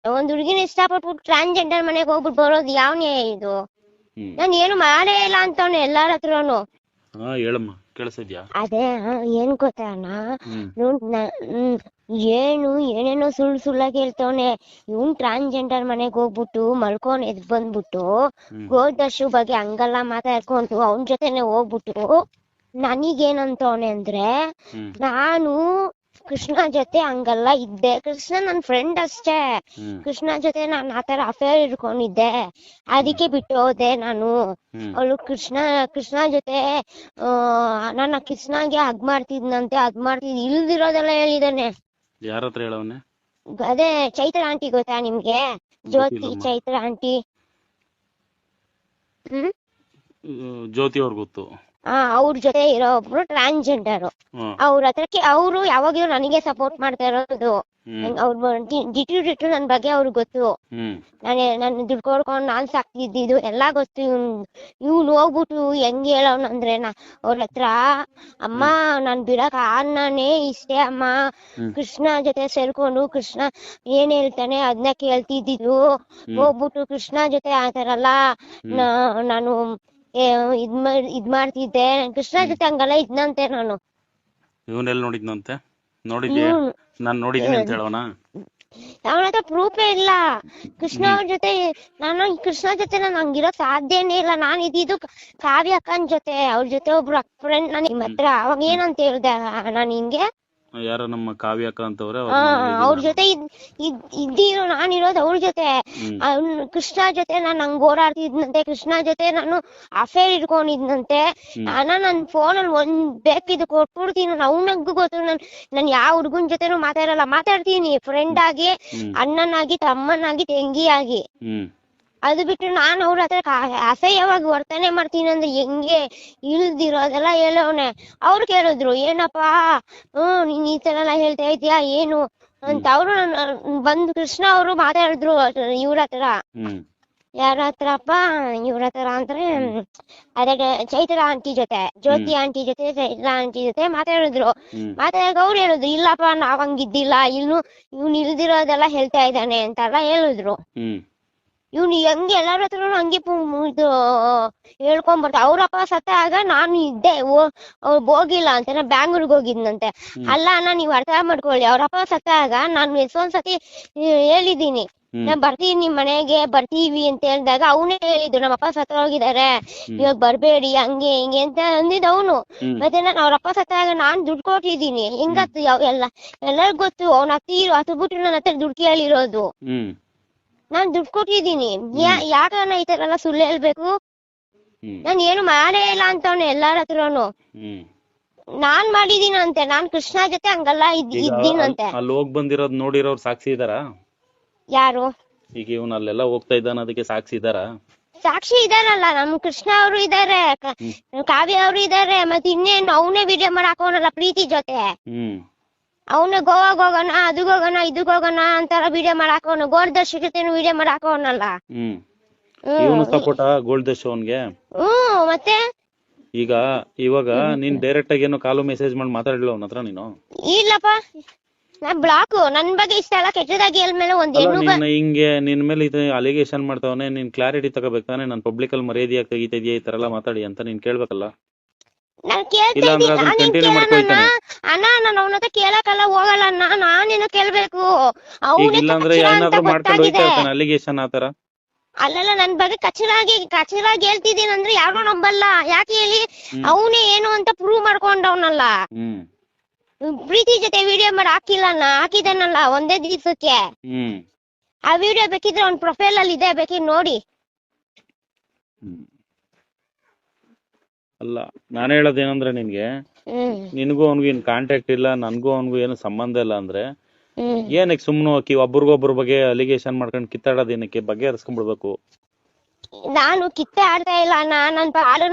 ಒಂದ್ ಹುಡುಗಿನ ಇಷ್ಟಪಟ್ಬಿಟ್ಟು ಟ್ರಾನ್ಸ್ಜೆಂಡರ್ ಮನೆಗೆ ಹೋಗ್ಬಿಟ್ಟು ಬರೋದು ಯಾವ ನ್ಯಾಯ ಇದು? ನಾನು ಏನು ಮಾಡೇ ಇಲ್ಲ ಅಂತವ್ನೆ ಎಲ್ಲಾರ ಹತ್ರನು. ಹೇಳಮ್ಮ, ಕೇಳಿಸಿದ್ಯಾ? ಅದೇ ಏನ್ ಗೊತ್ತಾ ಅಣ್ಣ, ಏನು ಏನೇನೋ ಸುಳ್ಳಾಗಿ ಹೇಳ್ತವನೆ. ಇವ್ನ್ ಟ್ರಾನ್ಸ್ಜೆಂಡರ್ ಮನೆಗ್ ಹೋಗ್ಬಿಟ್ಟು ಮಲ್ಕೊಂಡ್ ಎದ್ ಬಂದ್ಬಿಟ್ಟು ಗೋದರ್ಶು ಬಗ್ಗೆ ಹಂಗೆಲ್ಲ ಮಾತಾಡ್ಕೊಂಡು ಅವನ್ ಜೊತೆನೆ ಹೋಗ್ಬಿಟ್ಟು ನನಗೇನಂತವನೆ ಅಂದ್ರೆ, ನಾನು ಕೃಷ್ಣ ಜೊತೆ ಹಂಗೆಲ್ಲ ಇದ್ದೆ, ಕೃಷ್ಣ ನನ್ ಫ್ರೆಂಡ್ ಅಷ್ಟೇ, ಕೃಷ್ಣ ಜೊತೆ ನಾನು ಆತರ ಅಫೇರ್ ಇಟ್ಕೊಂಡಿದ್ದೆ, ಅದಕ್ಕೆ ಬಿಟ್ಟು ಹೋದೆ ನಾನು. ಅವಳು ಕೃಷ್ಣ ಜೊತೆ ನನ್ನ ಕೃಷ್ಣಗೆ ಹಗ್ ಮಾಡ್ತಿದ್ನಂತೆ, ಅದ್ ಮಾಡ್ತಿದ್ ಇಲ್ದಿರೋದೆಲ್ಲ ಹೇಳಿದಾನೆ. ಯಾರ ಹತ್ರ ಹೇಳವನೆ? ಅದೇ ಚೈತ್ರ ಆಂಟಿ ಗೊತ್ತಾ ನಿಮ್ಗೆ? ಜ್ಯೋತಿ ಚೈತ್ರ ಆಂಟಿ. ಜ್ಯೋತಿ ಅವ್ರ ಗೊತ್ತು. ಅವ್ರ ಜೊತೆ ಇರೋ ಒಬ್ರು ಟ್ರಾನ್ಸ್ಜೆಂಡರ್. ಅವ್ರ ಹತ್ರಕ್ಕೆ ಅವ್ರು ಯಾವಾಗ್ಲೂ ನನಗೆ ಸಪೋರ್ಟ್ ಮಾಡ್ತಾ ಇರೋದು. ಅವ್ರು ಡಿಟು ನನ್ ಬಗ್ಗೆ ಅವ್ರಿಗೆ ಗೊತ್ತು. ನಾನು ದುಡ್ಡು ಕೊಡ್ಕೊಂಡು ನಾನ್ ಸಾಕ್ತಿದ್ದು ಎಲ್ಲಾ ಗೊತ್ತು. ಇವ್ನು ಹೋಗ್ಬಿಟ್ಟು ಹೆಂಗ್ ಹೇಳೋನಂದ್ರೆ ಅವ್ರ ಹತ್ರ, ಅಮ್ಮ ನಾನ್ ಬಿಡಕ್ ನಾನೇ ಇಷ್ಟೇ ಅಮ್ಮ, ಕೃಷ್ಣ ಜೊತೆ ಸೇರ್ಕೊಂಡು ಕೃಷ್ಣ ಏನ್ ಹೇಳ್ತಾನೆ ಅದನ್ನ ಕೇಳ್ತಿದ್ದು, ಹೋಗ್ಬಿಟ್ಟು ಕೃಷ್ಣ ಜೊತೆ ಆತರಲ್ಲ ನಾನು ಇದ್ ಮಾಡ್ತಿದ್ದೆ, ಕೃಷ್ಣ ಜೊತೆ ಹಂಗಲ್ಲ ಇದ್ನಂತೆ ನಾನು. ಇವನೆಲ್ಲ ನೋಡಿದ್ನಂತೆ? ನೋಡಿದ್ಯಾ? ನಾನ್ ನೋಡಿದ್ದೀನಿ ಅಂತ ಹೇಳೋಣ. ಅವನ ಹತ್ರ ಪ್ರೂಫೇ ಇಲ್ಲ. ಕೃಷ್ಣ ಅವ್ರ ಜೊತೆ ಕೃಷ್ಣ ಜೊತೆ ನಾನು ಹಂಗಿರೋಕ್ ಸಾಧ್ಯನೇ ಇಲ್ಲ. ನಾನು ಇದ್ದಿದ್ದು ಕಾವ್ಯ ಅಕ್ಕನ್ ಜೊತೆ, ಅವ್ರ ಜೊತೆ ಒಬ್ರು ಫ್ರೆಂಡ್ ನಾನು ನಿಮ್ಮ ಹತ್ರ. ಅವಾಗ ಏನಂತ ಹೇಳ್ದೆ ನಾನು ಹಿಂಗೆ, ಯಾರ ನಮ್ಮ ಕಾವ್ಯ ಅಕ್ಕ ಅಂತವ್ರೆ, ಅವ್ರ ಜೊತೆ ಇದ್ದಿರೋ ನಾನಿರೋದು ಅವ್ರ ಜೊತೆ. ಕೃಷ್ಣ ಜೊತೆ ನಾನು ಹಂಗ್ ಓಡಾಡ್ತಿದ್ನಂತೆ, ಕೃಷ್ಣ ಜೊತೆ ನಾನು ಅಫೇರ್ ಇಟ್ಕೊಂಡಿದ್ನಂತೆ. ನನ್ ಫೋನಲ್ಲಿ ಒಂದ್ ಬೇಕಿದ್ದು ಕೊಟ್ಬಿಡ್ತೀನಿ. ಅವನಗೂ ಗೊತ್ತು ನಾನು ಯಾವ ಹುಡ್ಗನ್ ಜೊತೆನೂ ಮಾತಾಡ್ತೀನಿ, ಫ್ರೆಂಡ್ ಆಗಿ, ಅಣ್ಣನಾಗಿ, ತಮ್ಮನಾಗಿ, ತಂಗಿಯಾಗಿ. ಅದು ಬಿಟ್ಟು ನಾನು ಅವ್ರ ಹತ್ರ ಅಸಹ್ಯವಾಗಿ ವರ್ತನೆ ಮಾಡ್ತೀನಿ ಅಂದ್ರೆ ಹೆಂಗೆ? ಇಲ್ದಿರೋದೆಲ್ಲ ಹೇಳೋನೆ. ಅವ್ರು ಕೇಳಿದ್ರು, ಏನಪ್ಪಾ ನೀನ್ ಈ ತರ ಎಲ್ಲ ಹೇಳ್ತಾ ಇದೀಯಾ ಏನು ಅಂತ. ಅವ್ರು ಬಂದು ಕೃಷ್ಣ ಅವರು ಮಾತಾಡಿದ್ರು ಇವ್ರ ಹತ್ರ. ಯಾರ ಹತ್ರಪ್ಪ? ಇವ್ರ ಹತ್ರ ಅಂದ್ರೆ ಅದೇ ಚೈತ್ರ ಆಂಟಿ ಜೊತೆ, ಜ್ಯೋತಿ ಆಂಟಿ ಜೊತೆ, ಚೈತ್ರ ಆಂಟಿ ಜೊತೆ ಮಾತಾಡಿದ್ರು. ಮಾತಾಡಕ್ ಅವ್ರು ಹೇಳಿದ್ರು, ಇಲ್ಲಪ್ಪ ನಾವ್ ಹಂಗಿದ್ದಿಲ್ಲ, ಇವ್ನು ಇಲ್ದಿರೋದೆಲ್ಲ ಹೇಳ್ತಾ ಇದ್ದಾನೆ ಅಂತೆಲ್ಲ ಹೇಳಿದ್ರು. ಇವ್ನು ಹೆಂಗೆ ಎಲ್ಲಾರ ಹತ್ರ ಹಂಗೆ ಇದು ಹೇಳ್ಕೊಂಡ್ಬರ್ತ. ಅವ್ರಪ್ಪ ಸತ್ತಾಗ ನಾನು ಇದ್ದೆ, ಹೋಗಿಲ್ಲ ಅಂತ, ನಾ ಬ್ಯಾಂಗ್ಳೂರ್ಗೆ ಹೋಗಿದ್ನಂತೆ. ಅಲ್ಲ ಅಣ್ಣ ನೀವ್ ಅರ್ಥ ಮಾಡ್ಕೊಳ್ಳಿ, ಅವ್ರಪ್ಪ ಸತ್ತಾಗ ನಾನು ಎಷ್ಟೊಂದ್ಸತಿ ಹೇಳಿದೀನಿ, ನಾನ್ ಬರ್ತೀನಿ ನಿಮ್ ಮನೆಗೆ ಬರ್ತೀವಿ ಅಂತ ಹೇಳಿದಾಗ ಅವನೇ ಹೇಳಿದ್ದು, ನಮ್ಮಪ್ಪ ಸತ್ತ ಹೋಗಿದಾರೆ ಇವಾಗ ಬರ್ಬೇಡಿ ಹಂಗೆ ಹಿಂಗೆ ಅಂತ ಅಂದಿದ್ ಅವನು. ಮತ್ತೆ ನಾನು ಅವ್ರಪ್ಪ ಸತ್ತಾಗ ನಾನ್ ದುಡ್ಡು ಕೊಟ್ಟಿದ್ದೀನಿ. ಹೆಂಗತ್ತು ಎಲ್ಲರಿಗೂ ಗೊತ್ತು, ಅವ್ನ ಹತ್ತು ಬಿಟ್ಟು ನನ್ನ ಹತ್ರ ದುಡ್ಡು ಕೇಳಿರೋದು. ನಾನ್ ದುಡ್ಡು ಕೊಟ್ಟಿದ್ದೀನಿ. ಯಾಕನ್ನ ಈ ತರ ಎಲ್ಲ ಸುಳ್ಳು ಹೇಳ್ಬೇಕು? ನಾನ್ ಏನು ಮಾಡೇ ಇಲ್ಲ ಅಂತವ್ನೆ ಎಲ್ಲಾರ ಹತ್ರನು. ನಾನ್ ಮಾಡಿದೀನಂತೆ, ನಾನ್ ಕೃಷ್ಣ ಜೊತೆ ಹಂಗಲ್ಲ ಇದ್ದೀನಂತೆ. ಅಲ್ಲಿ ಹೋಗ್ ಬಂದಿರೋದ್ ನೋಡಿರೋರು ಸಾಕ್ಷಿ ಇದಾರ? ಯಾರು? ಈಗ ಇವನ್ ಅಲ್ಲೆಲ್ಲ ಹೋಗ್ತಾ ಇದ್ದಾನ, ಅದಕ್ಕೆ ಸಾಕ್ಷಿ ಇದಾರ? ಸಾಕ್ಷಿ ಇದಾರಲ್ಲ, ನಮ್ ಕೃಷ್ಣ ಅವರು ಇದಾರೆ, ಕಾವ್ಯ ಅವರು ಇದಾರೆ. ಮತ್ತೆ ಇನ್ನೇನು ಅವನೇ ವಿಡಿಯೋ ಮಾಡಾಕೋನಲ್ಲ ಪ್ರೀತಿ ಜೊತೆ. ಅವನು ಗೋವಾಗ್ ಹೋಗೋಣ, ಅದಕ್ಕೆ ಹೋಗೋಣ, ಇದಕ್ ಹೋಗೋಣ ಅಂತಾರ ವಿಡಿಯೋ ಮಾಡಾಕೋನು. ಗೋಲ್ದರ್ಶಿ ಜೊತೆನು ವಿಡಿಯೋ ಮಾಡಾಕೋನಲ್ಲ. ಸಪೋರ್ಟ್ ಗೋಲ್ದರ್ಶಿ ಅವನ್ಗೆ. ಮತ್ತೆ ಇವಾಗ ನೀನ್ ಡೈರೆಕ್ಟ್ ಆಗಿ ಏನೋ ಕಾಲು ಮೆಸೇಜ್ ಮಾಡಿ ಮಾತಾಡಿಲ್ಲ ಅವನ ಹತ್ರ ನೀನು? ಇಲ್ಲಪ್ಪ, ನಾನ್ ಬ್ಲಾಕ್. ನನ್ ಬಗ್ಗೆ ಇಷ್ಟ ಎಲ್ಲ ಕೆಟ್ಟದಾಗಿ ಹೇಳ್ಮೇಲೆ ಹಿಂಗೆ ನಿನ್ ಮೇಲೆ ಅಲಿಗೇಷನ್ ಮಾಡ್ತಾವನೆ, ನೀನ್ ಕ್ಲಾರಿಟಿ ತಗೋಬೇಕಾನೆ. ನಾನ್ ಪಬ್ಲಿಕ್ ಅಲ್ಲಿ ಮರ್ಯಾದೆಯಾಗಿ ತೆಗಿತಿದ್ಯಾ ಈ ತರ ಎಲ್ಲ ಮಾತಾಡಿ ಅಂತ ನೀನ್ ಕೇಳ್ಬೇಕಲ್ಲ. ನಾನ್ ಕೇಳ್ತಾ ಅಣ್ಣ, ನಾನು ಅವನ ಹತ್ರ ಕೇಳಕ್ಕೆಲ್ಲ ಹೋಗಲ್ಲ ಅಣ್ಣ, ನಾನೇನು ಕೇಳ್ಬೇಕು. ಅಲಿಗೇಷನ್ ಆತರ ಅಲ್ಲಲ್ಲ, ನನ್ ಬಗ್ಗೆ ಕಚರಾಗಿ ಹೇಳ್ತಿದ್ದೀನಿ ಅಂದ್ರೆ ಯಾರು ನಂಬಲ್ಲ. ಯಾಕೆ ಹೇಳಿ? ಅವನೇ ಏನು ಅಂತ ಪ್ರೂವ್ ಮಾಡ್ಕೊಂಡವನಲ್ಲ. ಪ್ರೀತಿ ಜೊತೆ ವಿಡಿಯೋ ಮಾಡಿ ಹಾಕಿದಾನಲ್ಲ ಒಂದೇ ದಿವಸಕ್ಕೆ. ಆ ವಿಡಿಯೋ ಬೇಕಿದ್ರೆ ಅವ್ನ ಪ್ರೊಫೈಲ್ ಅಲ್ಲಿ ಇದೆ, ಬೇಕಿದ್ರೆ ನೋಡಿ. ಅಲ್ಲ, ನಾನು ಹೇಳೋದೇನಂದ್ರೆ ನಿನ್ಗೆ, ನಿನ್ಗೂ ಅವನ್ಗೂ ಏನ್ ಕಾಂಟ್ಯಾಕ್ಟ್ ಇಲ್ಲ, ನನ್ಗೂ ಅವನ್ಗೂ ಏನು ಸಂಬಂಧ ಇಲ್ಲ ಅಂದ್ರೆ ಏನಕ್ಕೆ ಸುಮ್ನೆ ಹಾಕಿ ಒಬ್ರಿಗೊಬ್ರ ಬಗ್ಗೆ ಅಲಿಗೇಷನ್ ಮಾಡ್ಕೊಂಡು ಕಿತ್ತಾಡೋದೇನಕ್ಕೆ? ಬಗೆಹರಿಸ್ಕೊಂಡ್ಬಿಡ್ಬೇಕು. ನಾನು ಆಡ್ತಾ ಇಲ್ಲ ಅಣ್ಣ,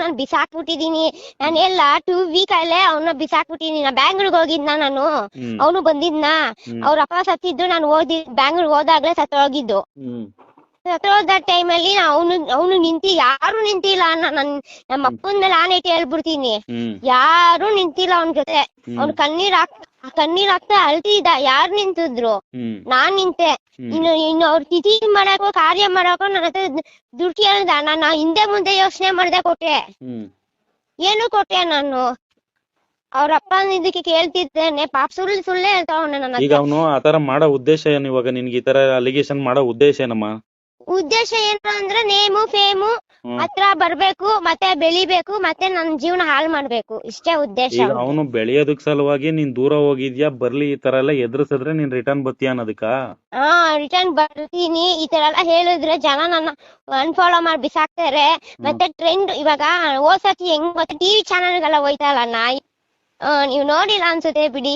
ನಾನು ಬಿಸಾಕ್ಬಿಟ್ಟಿದೀನಿ. ನಾನು ಎಲ್ಲ 2 ವೀಕ್ ಅಲ್ಲೇ ಅವನ್ನ ಬಿಸಾಕ್ಬಿಟ್ಟಿದೀನಿ. ನಾ ಬ್ಯಾಂಗ್ಳೂರ್ಗೆ ಹೋಗಿದ್ನ, ನಾನು ಅವನು ಬಂದಿದ್ನ. ಅವ್ರ ಅಪ್ಪ ಸತ್ತಿದ್ದು ನಾನು ಬ್ಯಾಂಗ್ಳೂರ್ಗೆ ಹೋದಾಗ್ಲೇ ಸತ್ತೋಗಿದ್ದು. ಸತ್ತೋದ ಟೈಮಲ್ಲಿ ಅವನು ಯಾರು ನಿಂತಿಲ್ಲ ಅಣ್ಣ. ನಮ್ಮ ಅಪ್ಪನ ಮೇಲೆ ಆನೆ ಇಟ್ಟು ಹೇಳ್ಬಿಡ್ತೀನಿ, ಯಾರು ನಿಂತಿಲ್ಲ ಅವನ ಜೊತೆ. ಅವ್ನ ಕಣ್ಣೀರ್ ಕಣ್ಣೀರ್ ಹಾಕ್ತಾ ಅಳ್ತಿದ್ದ. ಯಾರ್ ನಿಂತಿದ್ರು? ಹ್ಮ್ ನಾನ್ ನಿಂತೆ. ಇನ್ನು ಅವ್ರ ತಿಥಿ ಮಾಡಾಕೋ ಕಾರ್ಯ ಮಾಡಾಕೋ ನನ್ನ ಹತ್ರ ದುಡ್ಡು ಕೇಳ್ದ. ನಾನು ಹಿಂದೆ ಮುಂದೆ ಯೋಚನೆ ಮಾಡ್ದೆ ಕೊಟ್ಟೆ. ಹ್ಮ್ ಏನು ಕೊಟ್ಟೆ ನಾನು? ಅವ್ರ ಅಪ್ಪ ಇದಕ್ಕೆ ಕೇಳ್ತಿದ್ದೇನೆ. ಪಾಪ ಸುಳ್ಳೆ ಹೇಳ್ತಾವನೆ ನನ್ನ ಈಗ ಅವನು ಆತರ ಮಾಡೋ ಉದ್ದೇಶ ಏನು? ಇವಾಗ ನಿನ್ಗೆ ಈ ತರ ಅಲಿಗೇಷನ್ ಮಾಡೋ ಉದ್ದೇಶ ಏನಮ್ಮ? ಉದ್ದೇಶ ಏನು ಅಂದ್ರೆ ನೇಮು ಫೇಮು ಹತ್ರ ಬರ್ಬೇಕು, ಮತ್ತೆ ಬೆಳಿಬೇಕು, ಮತ್ತೆ ನನ್ ಜೀವನ ಹಾಳು ಮಾಡ್ಬೇಕು. ಇಷ್ಟೇ ಉದ್ದೇಶ. ಈಗ ಅವನು ಬೆಳೆಯೋದಕ್ ಸಲುವಾಗಿ ನೀನ್ ದೂರ ಹೋಗಿದ್ಯಾ, ಬರ್ಲಿ ಈ ತರ ಎಲ್ಲ ಎದುರಿಸಿದ್ರೆ ನೀನ್ ರಿಟರ್ನ್ ಬರ್ತೀಯ ಅನ್ನೋದಕ್ಕ? ರಿಟರ್ನ್ ಬರ್ತೀನಿ. ಈ ತರ ಎಲ್ಲ ಹೇಳಿದ್ರೆ ಜನ ನನ್ನ ಅನ್ಫಾಲೋ ಮಾಡಿ ಬಿಸಾಕ್ತಾರೆ. ಮತ್ತೆ ಟ್ರೆಂಡ್ ಇವಾಗ ಹೋದ್ಸತಿ ಹೆಂಗ್ ಮತ್ತೆ ಟಿವಿ ಚಾನೆಲ್ ಗೆಲ್ಲ ಹೋಯ್ತಲ್ಲ ನೀವ್ ನೋಡಿಲ್ಲ ಅನ್ಸುತ್ತೆ ಬಿಡಿ.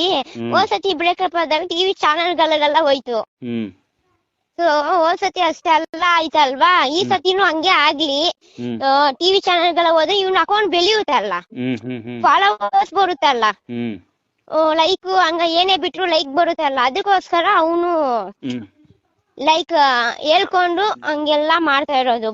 ಹೋದ್ಸತಿ ಬ್ರೇಕಪ್ ಆದಾಗ ಟಿವಿ ಚಾನೆಲ್ ಗಳಿಗೆಲ್ಲ ಹೋಯ್ತು. ಸೊ ಹೋದ್ಸತಿ ಅಷ್ಟೇ ಅಲ್ಲ ಆಯ್ತಲ್ವಾ, ಈ ಸತಿನೂ ಹಂಗೆ ಆಗ್ಲಿ. ಟಿವಿ ಚಾನೆಲ್ ಗಳ ಹೋದ್ರೆ ಇವ್ನ ಅಕೌಂಟ್ ಬೆಳೆಯುತ್ತಲ್ಲ, ಫಾಲೋವರ್ಸ್ ಬರುತ್ತಲ್ಲ, ಲೈಕ್ ಹಂಗ ಏನೇ ಬಿಟ್ರು ಲೈಕ್ ಬರುತ್ತಲ್ಲ. ಅದಕ್ಕೋಸ್ಕರ ಅವನು ಲೈಕ್ ಹೇಳ್ಕೊಂಡು ಹಂಗೆಲ್ಲಾ ಮಾಡ್ತಾ ಇರೋದು.